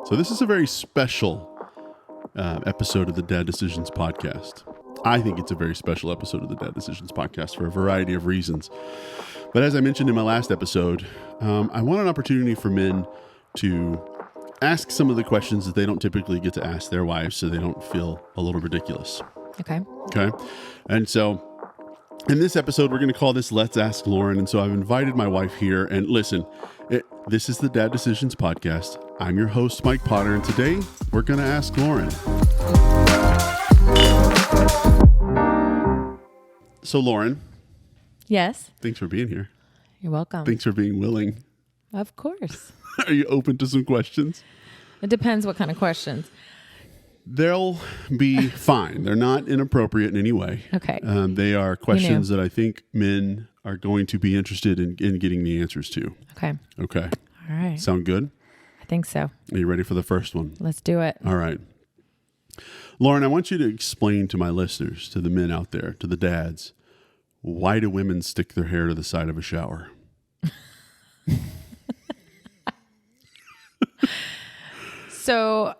So this is a very special episode of the Dad Decisions podcast. I think it's a very special episode of the Dad Decisions podcast for a variety of reasons. But as I mentioned in my last episode, I want an opportunity for men to ask some of the questions that they don't typically get to ask their wives so they don't feel a little ridiculous. Okay. And so in this episode, we're going to call this Let's Ask Lauren. And so I've invited my wife here. And listen, this is the Dad Decisions podcast. I'm your host, Mike Potter. And today we're going to ask Lauren. So Lauren. Yes. Thanks for being here. You're welcome. Thanks for being willing. Of course. Are you open to some questions? It depends what kind of questions. They'll be fine. They're not inappropriate in any way. Okay. They are questions that I think men are going to be interested in getting the answers to. Okay. Okay. All right. Sound good? I think so. Are you ready for the first one? Let's do it. All right. Lauren, I want you to explain to my listeners, to the men out there, to the dads, why do women stick their hair to the side of a shower? So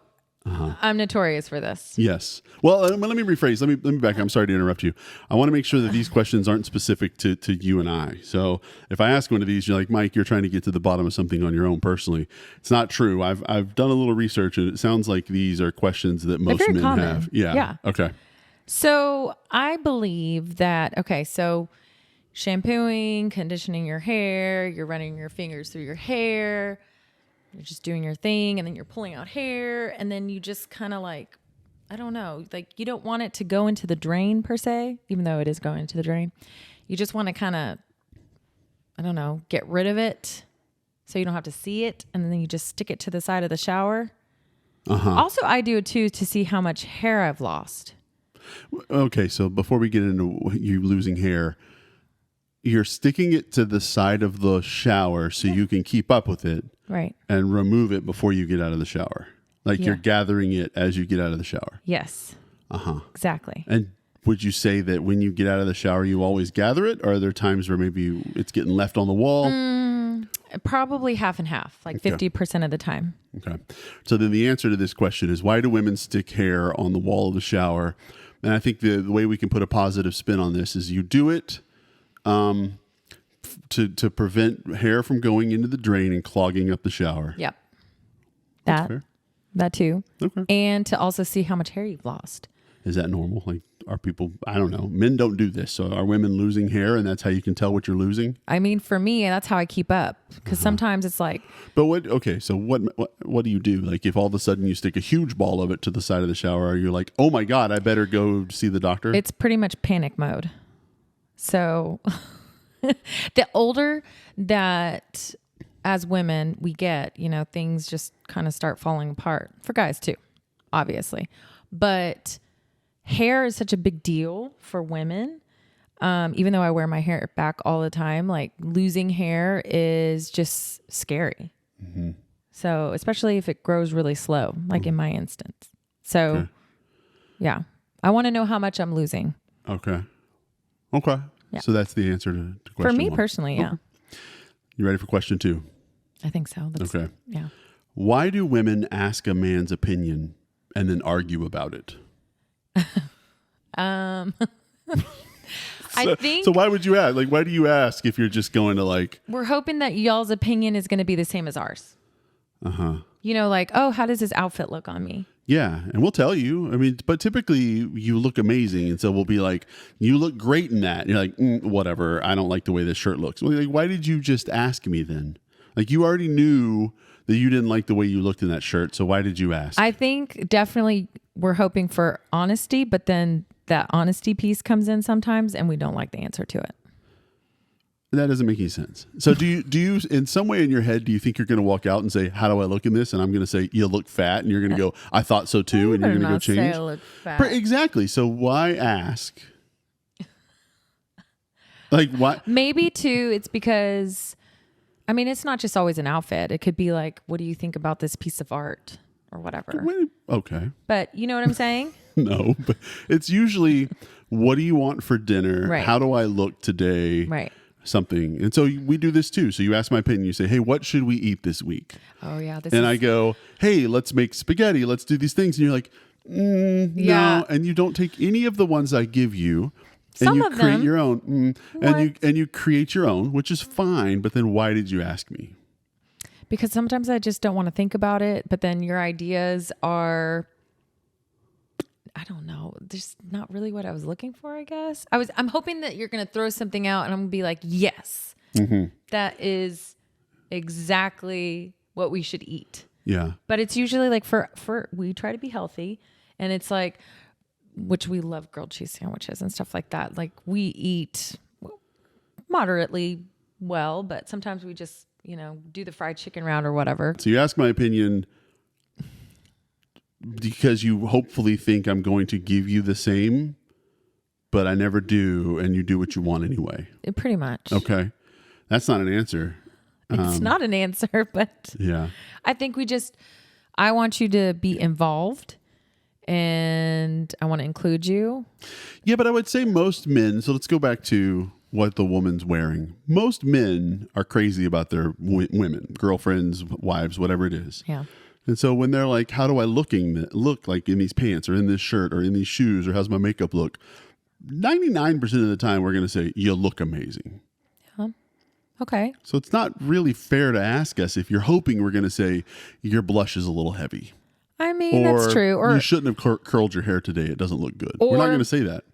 I'm notorious for this. Yes. Well, let me rephrase. Let me back. I'm sorry to interrupt you. I want to make sure that these questions aren't specific to you and I. So if I ask one of these, you're like, Mike, you're trying to get to the bottom of something on your own personally. It's not true. I've done a little research, and it sounds like these are questions that most very men common. have. Yeah. Okay. So I believe that, so shampooing, conditioning your hair, you're running your fingers through your hair, you're just doing your thing, and then you're pulling out hair, and then you just kind of like, I don't know, like you don't want it to go into the drain per se, even though it is going into the drain. You just want to kind of, I don't know, get rid of it so you don't have to see it, and then you just stick it to the side of the shower. Also, I do it too to see how much hair I've lost. Okay, so before we get into you losing hair, you're sticking it to the side of the shower so you can keep up with it. Right. And remove it before you get out of the shower. Like you're gathering it as you get out of the shower. Yes. Exactly. And would you say that when you get out of the shower, you always gather it? Or are there times where maybe it's getting left on the wall? Probably half and half, like 50% of the time. Okay. So then the answer to this question is, why do women stick hair on the wall of the shower? And I think the way we can put a positive spin on this is you do it to prevent hair from going into the drain and clogging up the shower. Yep. That too. Okay. And to also see how much hair you've lost. Is that normal? Like, are people, I don't know, men don't do this. So are women losing hair and that's how you can tell what you're losing? I mean, for me, that's how I keep up. Because sometimes it's like. But what do you do? Like if all of a sudden you stick a huge ball of it to the side of the shower, are you like, oh my God, I better go see the doctor? It's pretty much panic mode. So the older that as women we get, things just kind of start falling apart. For guys too, obviously. But hair is such a big deal for women. Even though I wear my hair back all the time, like losing hair is just scary. Mm-hmm. So especially if it grows really slow, like in my instance. So yeah, I want to know how much I'm losing. Okay. Yeah. So that's the answer to question for me one. Personally, yeah. You ready for question 2? I think so. Okay. Yeah. Why do women ask a man's opinion and then argue about it? I think. So why would you ask? Like, why do you ask if you're just going to like? We're hoping that y'all's opinion is going to be the same as ours. Like, oh, how does this outfit look on me? Yeah, and we'll tell you. I mean, but typically you look amazing, and so we'll be like, "You look great in that." And you're like, "Whatever. I don't like the way this shirt looks." Well, like, why did you just ask me then? Like, you already knew that you didn't like the way you looked in that shirt, so why did you ask? I think definitely we're hoping for honesty, but then that honesty piece comes in sometimes, and we don't like the answer to it. That doesn't make any sense. So do you in some way in your head, do you think you're going to walk out and say, how do I look in this? And I'm going to say, you look fat. And you're going to go, I thought so too. And you're going to go change. Say I look fat. Exactly. So why ask? Like what? Maybe too, it's because, I mean, it's not just always an outfit. It could be like, what do you think about this piece of art or whatever? Okay. But you know what I'm saying? No, but it's usually, what do you want for dinner? Right. How do I look today? Right. something. And so we do this too. So you ask my opinion. You say, hey, what should we eat this week? Oh yeah. And I go, hey, let's make spaghetti. Let's do these things. And you're like, Yeah. no. And you don't take any of the ones I give you. And Some you of create them. your own. And you create your own, which is fine. But then why did you ask me? Because sometimes I just don't want to think about it, but then your ideas are, I don't know, just not really what I was looking for, I guess. I'm hoping that you're going to throw something out and I'm going to be like, yes, that is exactly what we should eat. Yeah. But it's usually like for we try to be healthy, and it's like, which we love grilled cheese sandwiches and stuff like that. Like we eat moderately well, but sometimes we just, do the fried chicken round or whatever. So you ask my opinion because you hopefully think I'm going to give you the same, but I never do, and you do what you want anyway. Pretty much. Okay. That's not an answer. It's not an answer, but Yeah. I think I want you to be involved, and I want to include you. Yeah, but I would say most men, so let's go back to what the woman's wearing. Most men are crazy about their women, girlfriends, wives, whatever it is. Yeah. And so when they're like, how do I look like in these pants or in this shirt or in these shoes, or how's my makeup look? 99% of the time, we're going to say, you look amazing. Okay. So it's not really fair to ask us if you're hoping we're going to say your blush is a little heavy. I mean, that's true. Or you shouldn't have curled your hair today. It doesn't look good. We're not going to say that.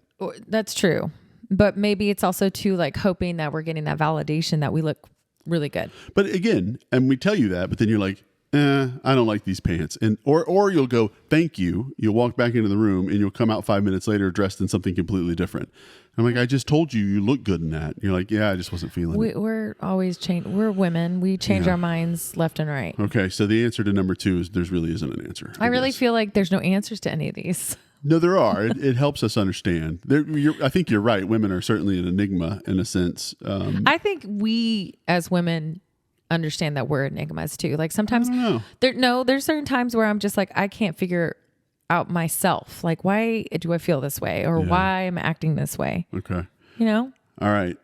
That's true. But maybe it's also too like hoping that we're getting that validation that we look really good. But again, and we tell you that, but then you're like, I don't like these pants. And or you'll go, thank you. You'll walk back into the room and you'll come out 5 minutes later dressed in something completely different. I'm like, I just told you look good in that. And you're like, yeah, I just wasn't feeling it. We're always We're women. We change our minds left and right. Okay, so the answer to number 2 is there really isn't an answer. I really guess. feel like there's no answers to any of these. No, there are. It helps us understand. I think you're right. Women are certainly an enigma in a sense. I think we as women understand that we're enigmas too. Like sometimes there's certain times where I'm just like, I can't figure out myself. Like, why do I feel this way? Or why am I acting this way? Okay. All right.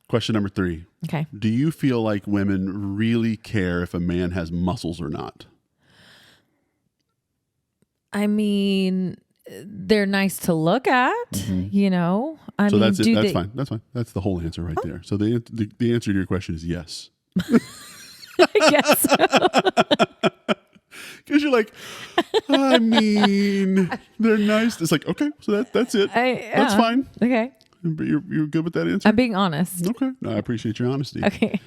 Question number 3. Okay. Do you feel like women really care if a man has muscles or not? I mean, they're nice to look at, I So mean, that's it. That's fine. That's fine. That's the whole answer right there. So the answer to your question is yes. I guess. Because you're like, I mean, they're nice. It's like, okay, so that's it. That's fine. Okay. But you're good with that answer? I'm being honest. Okay. No, I appreciate your honesty. Okay.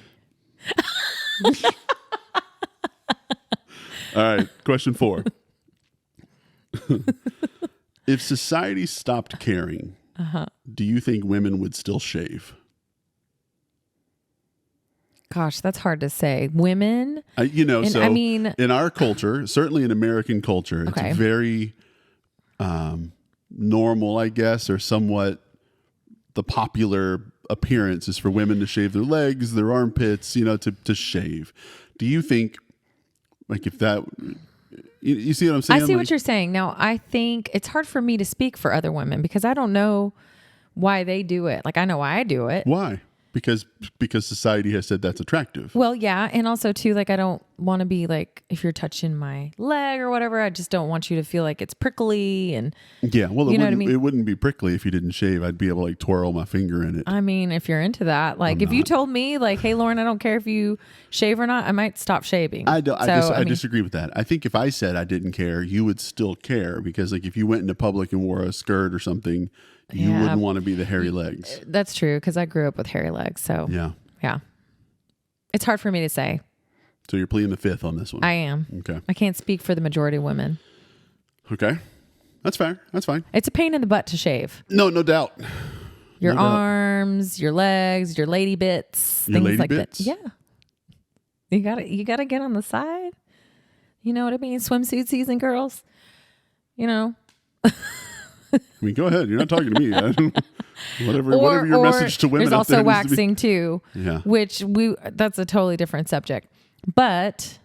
All right. Question 4. If society stopped caring, do you think women would still shave? Gosh, that's hard to say. Women, in our culture, certainly in American culture, it's very normal, I guess, or somewhat the popular appearance is for women to shave their legs, their armpits, to shave. Do you think, like, if that... You see what I'm saying? I see what you're saying. Now, I think it's hard for me to speak for other women because I don't know why they do it. Like, I know why I do it. Why? Because society has said that's attractive. Well, yeah. And also, too, like, I don't want to be like, if you're touching my leg or whatever, I just don't want you to feel like it's prickly. And yeah, well, you know what I mean? It wouldn't be prickly if you didn't shave. I'd be able to like twirl my finger in it. I mean, if you're into that, like if you told me like, hey, Lauren, I don't care if you shave or not, I might stop shaving. I disagree with that. I think if I said I didn't care, you would still care because like if you went into public and wore a skirt or something, you wouldn't want to be the hairy legs. That's true because I grew up with hairy legs. So yeah. It's hard for me to say. So you're pleading the fifth on this one. I am. Okay. I can't speak for the majority of women. Okay. That's fair. That's fine. It's a pain in the butt to shave. No doubt. Your arms, your legs, your lady bits, your things lady like bits? that. Yeah. You gotta get on the side. You know what I mean? Swimsuit season, girls. I mean, go ahead. You're not talking to me. Whatever your message to women. There's also waxing too. Yeah. Which that's a totally different subject. But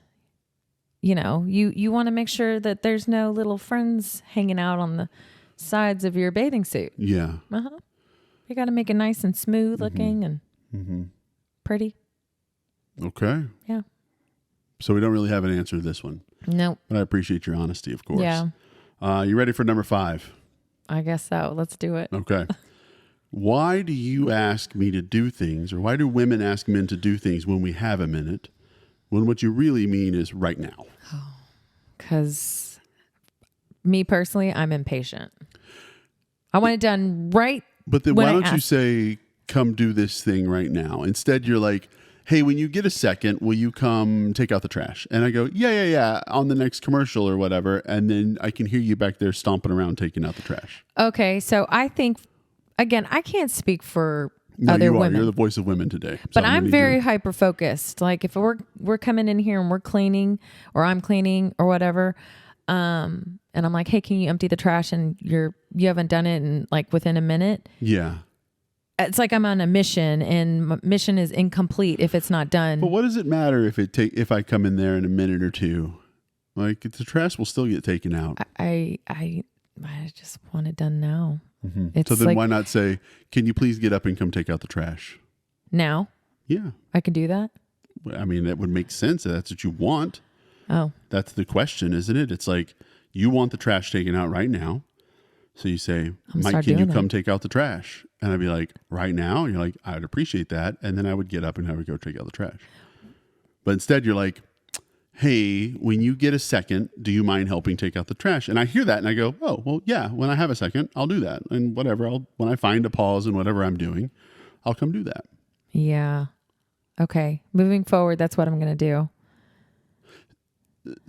you want to make sure that there's no little friends hanging out on the sides of your bathing suit. Yeah. You got to make it nice and smooth looking and Pretty. Okay. Yeah. So we don't really have an answer to this one, Nope. but I appreciate your honesty, of course. Yeah. You ready for number 5? I guess so. Let's do it. Okay. Why do you ask me to do things, or why do women ask men to do things when we have a minute, when what you really mean is right now? Because me personally, I'm impatient. I want it done right. But then when why I don't you ask. say, come do this thing right now? Instead, you're like, hey, when you get a second, will you come take out the trash? And I go, yeah, on the next commercial or whatever. And then I can hear you back there stomping around taking out the trash. Okay. So I think, again, I can't speak for No, other you are. women. You're the voice of women today. So But gonna I'm need very you- hyper focused. Like if we're coming in here and we're cleaning, or I'm cleaning or whatever, and I'm like, hey, can you empty the trash? And you haven't done it in like within a minute. Yeah. It's like I'm on a mission, and my mission is incomplete if it's not done. But what does it matter if I come in there in a minute or two? Like the trash will still get taken out. I just want it done now. It's So then like why not say, can you please get up and come take out the trash? now Yeah. I can do that. I mean, that would make sense if that's what you want. Oh, That's the question, isn't it? It's like you want the trash taken out right now. So you say, Mike, start can you doing come it. take out the trash? And I'd be like, right now? And you're like, I'd appreciate that. And then I would get up and I would go take out the trash. But instead you're like, hey, when you get a second, do you mind helping take out the trash? And I hear that and I go, oh, well, yeah, when I have a second, I'll do that. And whatever, when I find a pause in whatever I'm doing, I'll come do that. yeah. Okay. Moving forward, that's what I'm going to do.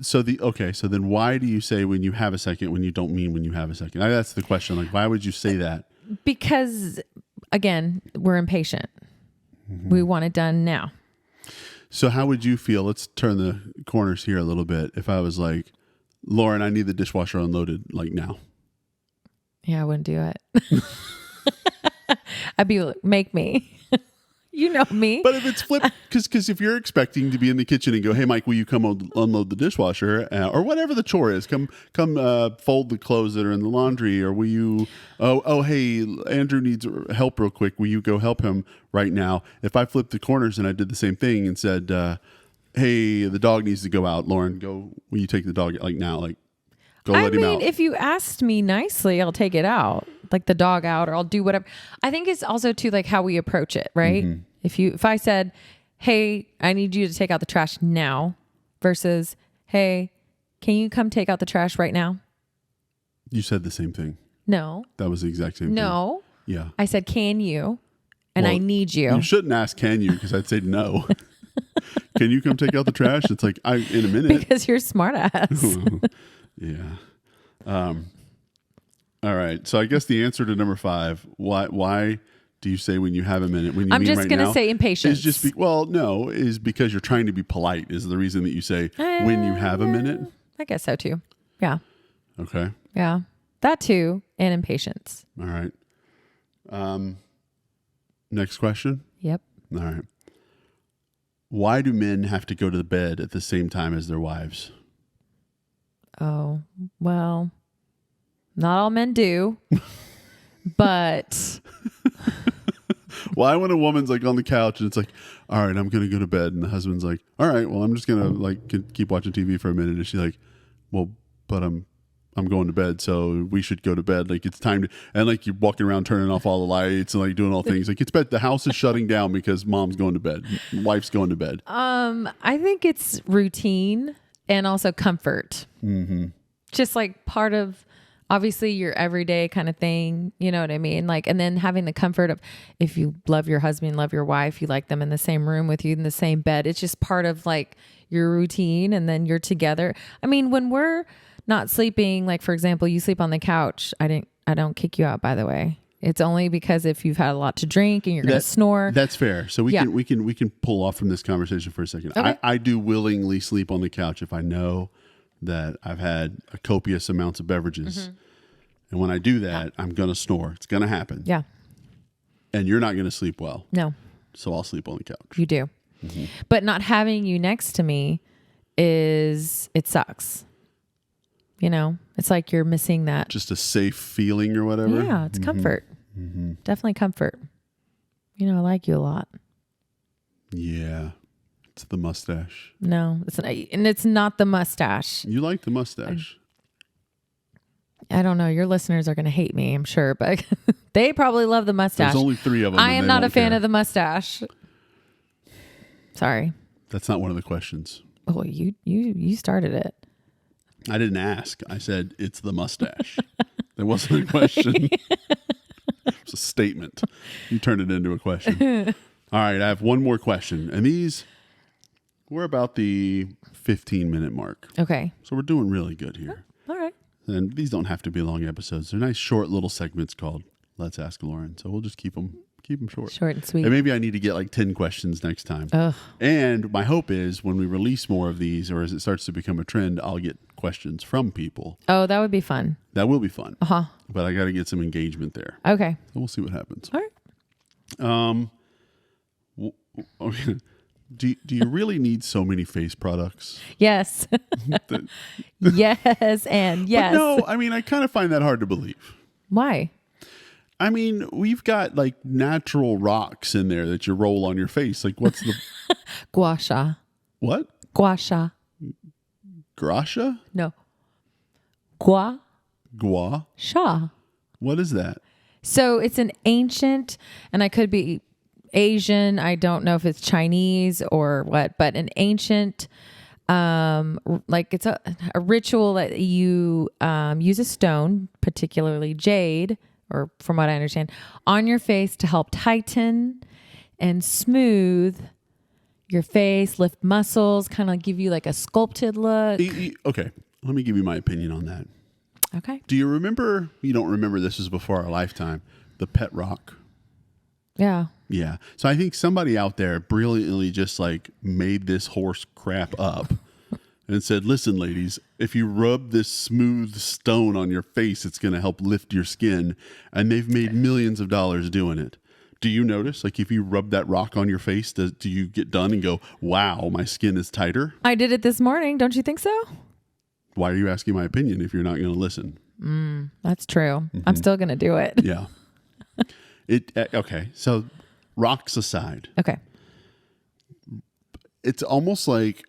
So then why do you say when you have a second when you don't mean when you have a second? That's the question. Like, why would you say that? Because again, we're impatient. We want it done now. So how would you feel? Let's turn the corners here a little bit. If I was like, Lauren, I need the dishwasher unloaded like now. Yeah, I wouldn't do it. I'd be like, make me. You know me. But if it's flipped, because if you're expecting to be in the kitchen and go, hey, Mike, will you come unload the dishwasher or whatever the chore is? Come fold the clothes that are in the laundry, or will you? Oh, hey, Andrew needs help real quick. Will you go help him right now? If I flipped the corners and I did the same thing and said, hey, the dog needs to go out, Lauren, go. Will you take the dog like now? Like, go let him out. If you asked me nicely, I'll take it out, like the dog out, or I'll do whatever. I think it's also too like how we approach it, right? If I said, hey, I need you to take out the trash now, versus, hey, can you come take out the trash right now? You said the same thing. No, That was the exact same thing. no. Yeah. I said, can you? And I Well, need you. You shouldn't ask, can you? Because I'd say no. Can you come take out the trash? It's like, in a minute. Because you're smart ass. Yeah. All right. So I guess the answer to number 5, why do you say when you have a minute, when you I'm mean just right going to now, say impatience. is just is because you're trying to be polite is the reason that you say when you have a minute. I guess so too. Yeah. Okay. Yeah. That too. And impatience. All right. Next question. Yep. All right. Why do men have to go to bed at the same time as their wives? Oh, well, not all men do, but Why when a woman's like on the couch and it's like, all right, I'm going to go to bed. And the husband's like, all right, well, I'm just going to like keep watching TV for a minute. And she's like, well, but I'm going to bed. So we should go to bed. Like it's time to, and like you're walking around turning off all the lights and like doing all things like it's bed. The house is shutting down because mom's going to bed. Wife's going to bed. I think it's routine and also comfort. Mm-hmm. Just like part of obviously your everyday kind of thing. You know what I mean? Like, and then having the comfort of if you love your husband, love your wife, you like them in the same room with you in the same bed. It's just part of like your routine, and then you're together. I mean, when we're not sleeping, like for example, you sleep on the couch. I don't kick you out, by the way. It's only because if you've had a lot to drink and you're going to snore. That's fair. So we can pull off from this conversation for a second. Okay. I do willingly sleep on the couch if I know that I've had a copious amounts of beverages. Mm-hmm. And when I do that, I'm going to snore. It's going to happen. Yeah. And you're not going to sleep well. No. So I'll sleep on the couch. You do. Mm-hmm. But not having you next to me it sucks. You know, it's like you're missing that. Just a safe feeling or whatever. Yeah, it's comfort. Mm-hmm. Definitely comfort. You know, I like you a lot. Yeah. It's the mustache. No, it's not, and it's not the mustache. You like the mustache. I don't know. Your listeners are going to hate me, I'm sure, but they probably love the mustache. There's only 3 of them. I am not a fan of the mustache. Sorry. That's not one of the questions. Oh, you started it. I didn't ask. I said, it's the mustache. That wasn't a question. It was a statement. You turned it into a question. All right. I have one more question. And we're about the 15-minute mark. Okay. So we're doing really good here. All right. And these don't have to be long episodes. They're nice, short little segments called Let's Ask Lauren. So we'll just keep them short. Short and sweet. And maybe I need to get like 10 questions next time. Ugh. And my hope is when we release more of these, or as it starts to become a trend, I'll get questions from people. Oh, that would be fun. That will be fun. Uh-huh. But I got to get some engagement there. Okay. So we'll see what happens. All right. Okay. Do you really need so many face products? Yes. Yes, and yes. But no, I mean, I kind of find that hard to believe. Why? I mean, we've got like natural rocks in there that you roll on your face. Like, what's the Gua sha. what? Gua sha. Grasha? No. Gua Gua? sha. What is that? So it's an ancient, and I could be Asian. I don't know if it's Chinese or what, but an ancient, like it's a ritual that you use a stone, particularly jade, or from what I understand, on your face to help tighten and smooth your face, lift muscles, kind of give you like a sculpted look. Okay, let me give you my opinion on that. Okay. Do you remember? You don't remember, this was before our lifetime, the pet rock? Yeah. Yeah. So I think somebody out there brilliantly just like made this horse crap up and said, listen, ladies, if you rub this smooth stone on your face, it's going to help lift your skin. And they've made millions of dollars doing it. Do you notice, like if you rub that rock on your face, do you get done and go, wow, my skin is tighter? I did it this morning. Don't you think so? Why are you asking my opinion if you're not going to listen? That's true. I'm still going to do it. Yeah. Okay. So rocks aside, Okay. it's almost like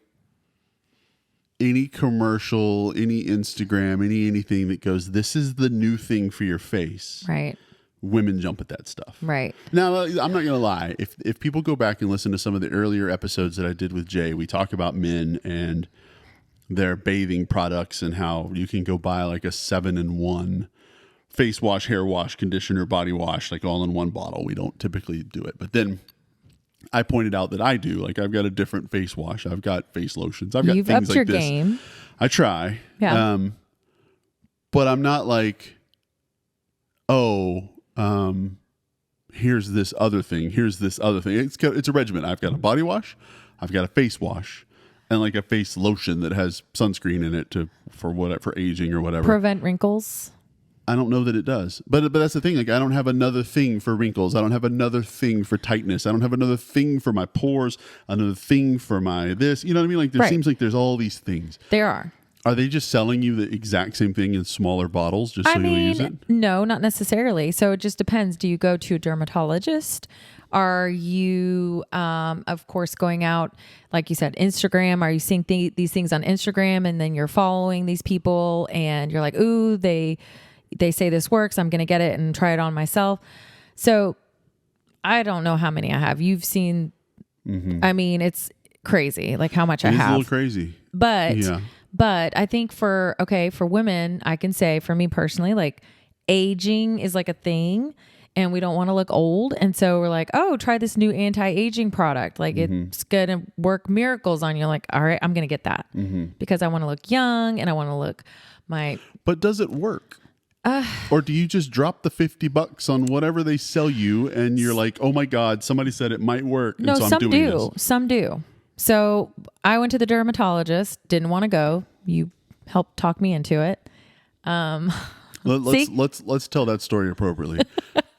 any commercial, any Instagram, anything that goes, this is the new thing for your face. Right. Women jump at that stuff. Right. Now, I'm not going to lie. If people go back and listen to some of the earlier episodes that I did with Jay, we talk about men and their bathing products and how you can go buy like a 7-in-1 face wash, hair wash, conditioner, body wash, like all in one bottle. We don't typically do it. But then I pointed out that I do. Like I've got a different face wash. I've got face lotions. I've got You've things upped your like this. game. I try. Yeah. But I'm not like, here's this other thing. Here's this other thing. It's a regimen. I've got a body wash. I've got a face wash. And like a face lotion that has sunscreen in it for aging or whatever. Prevent wrinkles. I don't know that it does, but that's the thing. Like I don't have another thing for wrinkles. I don't have another thing for tightness. I don't have another thing for my pores. Another thing for my this. You know what I mean? Like there seems like there's all these things. There are. Are they just selling you the exact same thing in smaller bottles just so you'll use it? No, not necessarily. So it just depends. Do you go to a dermatologist? Are you, of course, going out, like you said, Instagram? Are you seeing these things on Instagram and then you're following these people and you're like, ooh, they say this works. I'm going to get it and try it on myself. So I don't know how many I have. You've seen, I mean, it's crazy, like how much I have. It's a little crazy. But I think for women, I can say for me personally, like aging is like a thing and we don't want to look old. And so we're like, oh, try this new anti-aging product. Like it's going to work miracles on you. Like, all right, I'm going to get that because I want to look young and I want to look But does it work? Or do you just drop the $50 on whatever they sell you and you're like, oh my God, somebody said it might work. No, and so some I'm doing do. This. Some do. So I went to the dermatologist, didn't want to go. You helped talk me into it. Let's tell that story appropriately.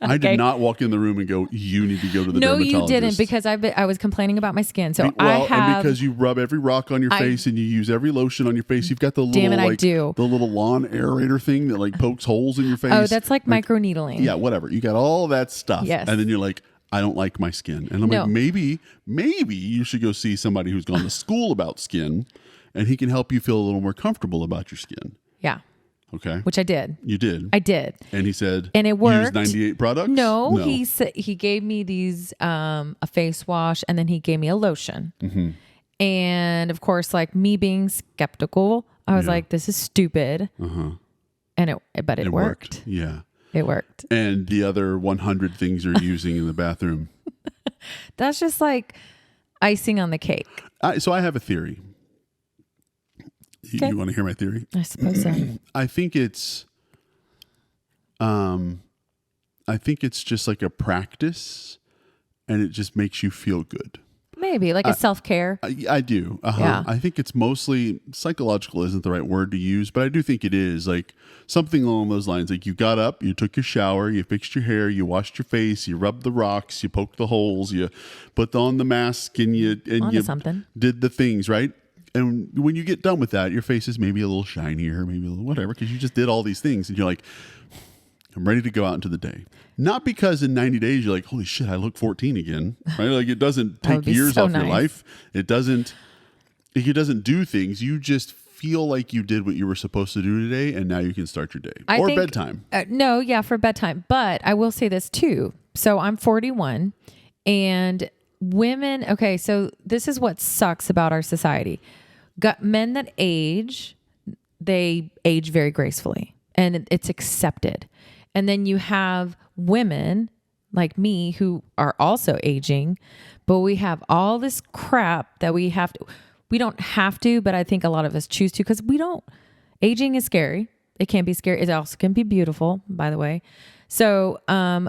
I did not walk in the room and go, you need to go to the dermatologist. No, you didn't, because I was complaining about my skin. So and because you rub every rock on your face and you use every lotion on your face, you've got the little the little lawn aerator thing that like pokes holes in your face. Oh, that's like microneedling. Yeah, whatever. You got all that stuff. Yes. And then you're like, I don't like my skin. And I'm No. like, maybe you should go see somebody who's gone to school about skin and he can help you feel a little more comfortable about your skin. Yeah. Okay. Which I did. You did. I did. And he said, And it worked. Use 98 products? No, he gave me these a face wash, and then he gave me a lotion. Mm-hmm. And of course, like me being skeptical, I was like, "This is stupid." And it worked. Yeah. It worked. And the other 100 things you're using in the bathroom. That's just like icing on the cake. So I have a theory. Okay. You want to hear my theory? I suppose so. I think it's just like a practice, and it just makes you feel good. Maybe like a self-care. I do. Yeah. I think it's mostly psychological isn't the right word to use, but I do think it is like something along those lines. Like you got up, you took your shower, you fixed your hair, you washed your face, you rubbed the rocks, you poked the holes, you put on the mask, and you something. did the things, right? And when you get done with that, your face is maybe a little shinier, maybe a little whatever, because you just did all these things, and you're like, I'm ready to go out into the day. Not because in 90 days you're like, holy shit, I look 14 again, right? Like it doesn't take years off your life. It doesn't do things. You just feel like you did what you were supposed to do today, and now you can start your day. Or bedtime. For bedtime. But I will say this too. So I'm 41, and women, okay, so this is what sucks about our society. Got men that age, they age very gracefully, and it's accepted. And then you have women like me who are also aging, but we have all this crap that we don't have to, but I think a lot of us choose to, because aging is scary. It can be scary. It also can be beautiful, by the way. So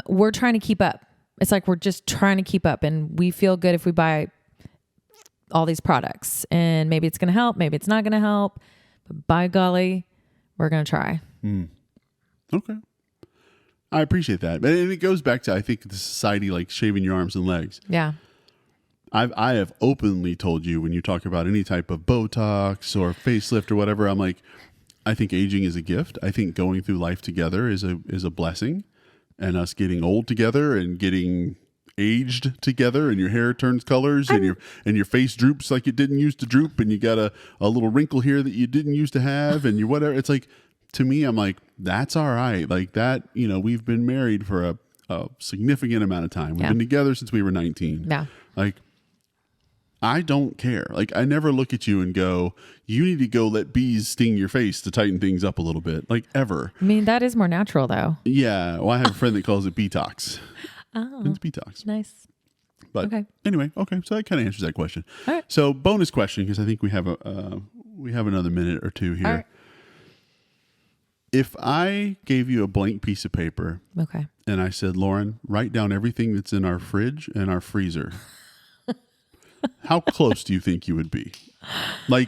we're trying to keep up. It's like we're just trying to keep up, and we feel good if we buy all these products, and maybe it's going to help, maybe it's not going to help, but by golly, we're going to try. Okay. I appreciate that. And it goes back to, I think, the society, like shaving your arms and legs. Yeah. I have openly told you when you talk about any type of Botox or facelift or whatever, I'm like, I think aging is a gift. I think going through life together is a blessing, and us getting old together and getting aged together, and your hair turns colors and your face droops like it didn't used to droop, and you got a little wrinkle here that you didn't used to have, and you whatever. It's like, to me, I'm like, that's all right. Like that, we've been married for a significant amount of time. We've been together since we were 19. Yeah. Like, I don't care. Like, I never look at you and go, you need to go let bees sting your face to tighten things up a little bit. Like, ever. I mean, that is more natural though. Yeah. Well, I have a friend that calls it Betox. Oh. It's Betox. Nice. But anyway, okay. So that kind of answers that question. All right. So bonus question, because I think we have another minute or two here. All right. If I gave you a blank piece of paper, okay, and I said, Lauren, write down everything that's in our fridge and our freezer, how close do you think you would be? Do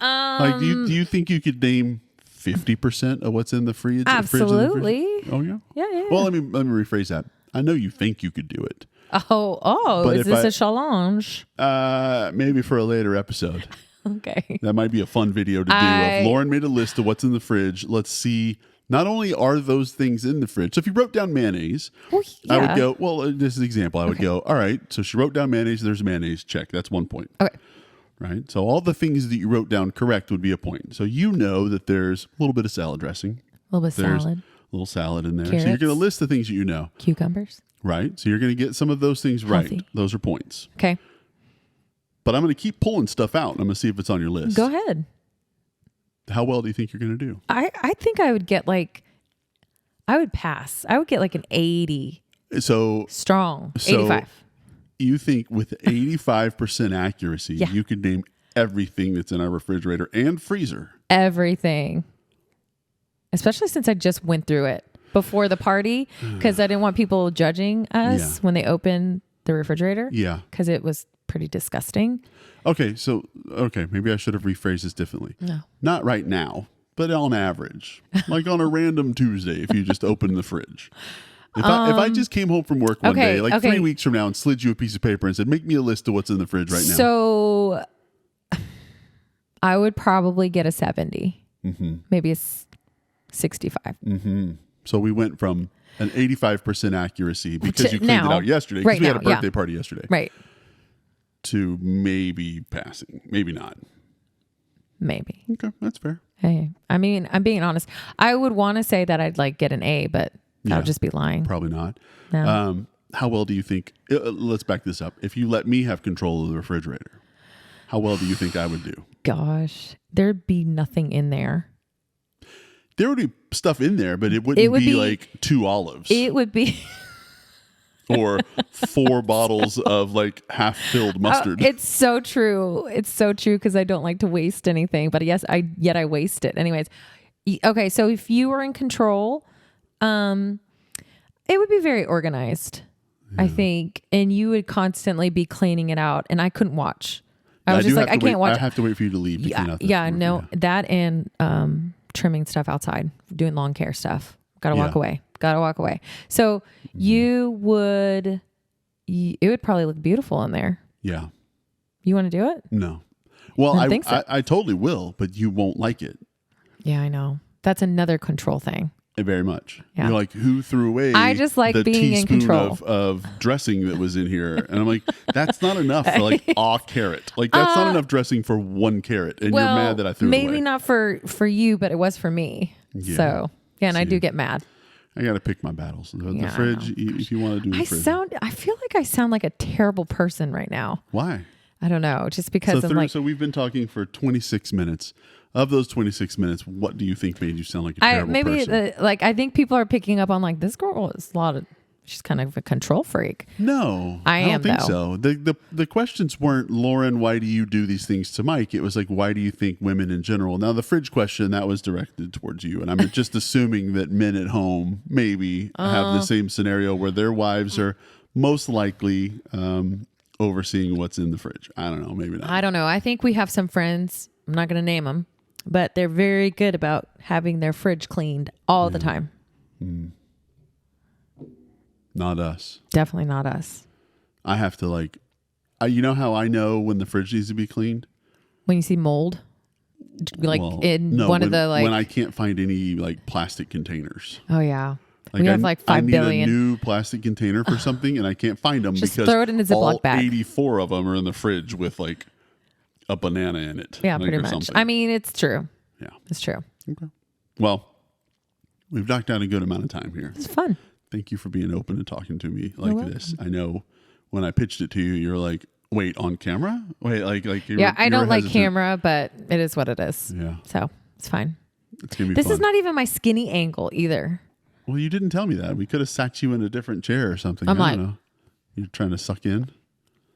you think you could name 50% of what's in the fridge? Absolutely. Oh yeah. Yeah. Well, let me rephrase that. I know you think you could do it. But is this a challenge? Maybe for a later episode. Okay. That might be a fun video to do. If Lauren made a list of what's in the fridge, let's see. Not only are those things in the fridge. So if you wrote down mayonnaise, I would go, well, this is an example. I would go, all right, so she wrote down mayonnaise. There's mayonnaise. Check. That's 1 point. Okay. Right. So all the things that you wrote down correct would be a point. So you know that there's a little bit of salad dressing. A little bit of There's salad. A little salad in there. Carrots. So you're going to list the things that you know. Cucumbers. Right. So you're going to get some of those things Healthy. right. Those are points. Okay. But I'm going to keep pulling stuff out. I'm going to see if it's on your list. Go ahead. How well do you think you're going to do? I think I would get I would pass. I would get like an 80. So Strong. 85. You think with 85% accuracy, you could name everything that's in our refrigerator and freezer? Everything. Especially since I just went through it before the party, because I didn't want people judging us when they opened the refrigerator. Yeah. Because it was pretty disgusting. Okay. Maybe I should have rephrased this differently. No. Not right now, but on average, like on a random Tuesday, if you just open the fridge. If I just came home from work one day, 3 weeks from now, and slid you a piece of paper and said, make me a list of what's in the fridge right now. So I would probably get a 70. Mm-hmm. Maybe a 65. Mm-hmm. So we went from an 85% accuracy because you cleaned it now. out yesterday, because Right we had a now, yeah. birthday party yesterday, Right. to maybe passing. Maybe not. Maybe. Okay, that's fair. Hey, I mean, I'm being honest. I would want to say that I'd like get an A, but that would just be lying. Probably not. No. How well do you think, let's back this up. If you let me have control of the refrigerator, how well do you think I would do? Gosh, there'd be nothing in there. There would be stuff in there, but it wouldn't be like 2 olives It would be. or 4 bottles of like half-filled mustard. It's so true. It's so true because I don't like to waste anything. But yes, I waste it. Anyways, okay. So if you were in control, it would be very organized, I think, and you would constantly be cleaning it out, and I couldn't watch. I was just like, I can't watch. I have to wait for you to leave. To clean out that and trimming stuff outside, doing lawn care stuff. Gotta walk away. So it would probably look beautiful in there. Yeah. You want to do it? No. Well, I totally will, but you won't like it. Yeah, I know. That's another control thing. Very much. Yeah. You're like, who threw away I just like the being in teaspoon control of dressing that was in here? And I'm like, that's not enough for like a carrot. Like that's not enough dressing for 1 carrot. And you're mad that I threw it away. Maybe not for you, but it was for me. Yeah. So yeah, and I do get mad. I got to pick my battles. The Yeah, fridge, if you want to do the fridge. I feel like I sound like a terrible person right now. Why? I don't know. Just because So we've been talking for 26 minutes. Of those 26 minutes, what do you think made you sound like a terrible person? I think people are picking up on like this girl is she's kind of a control freak. No, I don't think so. The questions weren't, Lauren, why do you do these things to Mike? It was like, why do you think women in general? Now the fridge question, that was directed towards you, and I'm just assuming that men at home maybe have the same scenario where their wives are most likely overseeing what's in the fridge. I don't know, maybe not. I don't know. I think we have some friends. I'm not going to name them, but they're very good about having their fridge cleaned all the time. Not us. Definitely not us. I have to you know how I know when the fridge needs to be cleaned? When you see mold, when I can't find any like plastic containers. Oh yeah. Like we have like 5 billion. I need a new plastic container for something, and I can't find them Just because throw it in a Ziploc all bag. 84 of them are in the fridge with like a banana in it. Yeah, pretty much. Something. I mean, it's true. Yeah, it's true. Okay. Well, we've knocked out a good amount of time here. It's fun. Thank you for being open and talking to me like this. I know when I pitched it to you, you're like, "Wait, on camera? Wait, like I don't like camera, but it is what it is. Yeah, so it's fine. It's gonna be. This fun. is not even my skinny angle either. Well, you didn't tell me that. We could have sat you in a different chair or something. I don't know. You're trying to suck in?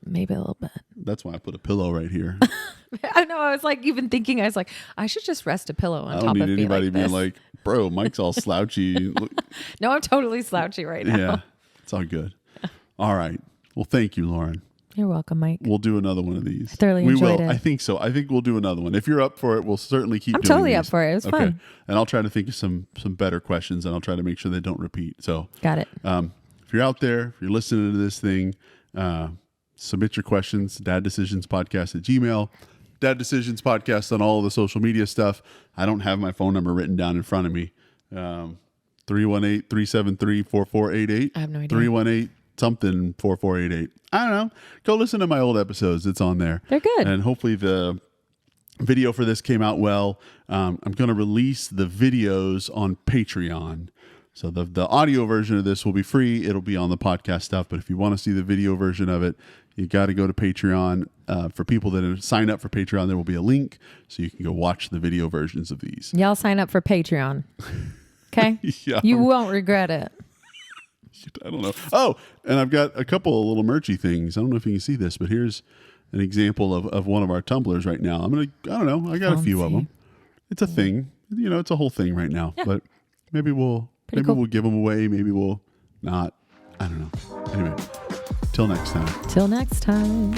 Maybe a little bit. That's why I put a pillow right here. I know. I was like, even thinking, I was like, I should just rest a pillow on top of me. I don't need anybody like being like, bro, Mike's all slouchy. No, I'm totally slouchy right now. Yeah, it's all good. All right. Well, thank you, Lauren. You're welcome, Mike. We'll do another one of these. I thoroughly enjoyed it. I think so. I think we'll do another one. If you're up for it, we'll certainly keep doing I'm totally these. up for it. It was fun. And I'll try to think of some better questions, and I'll try to make sure they don't repeat. So got it. If you're out there, if you're listening to this thing, submit your questions, daddecisionspodcast@gmail.com. Dad Decisions Podcast on all of the social media stuff. I don't have my phone number written down in front of me. 318-373-4488. I have no idea. 318-something-4488. I don't know. Go listen to my old episodes. It's on there. They're good. And hopefully the video for this came out well. I'm going to release the videos on Patreon. So the audio version of this will be free. It'll be on the podcast stuff. But if you want to see the video version of it, you got to go to Patreon. For people that sign up for Patreon, there will be a link so you can go watch the video versions of these. Y'all sign up for Patreon. Okay? Yeah. You won't regret it. I don't know. Oh, and I've got a couple of little merchy things. I don't know if you can see this, but here's an example of one of our tumblers right now. I don't know. I got a few of them. It's a thing. It's a whole thing right now. Yeah. But maybe we'll give them away. Maybe we'll not. I don't know. Anyway, till next time. Till next time.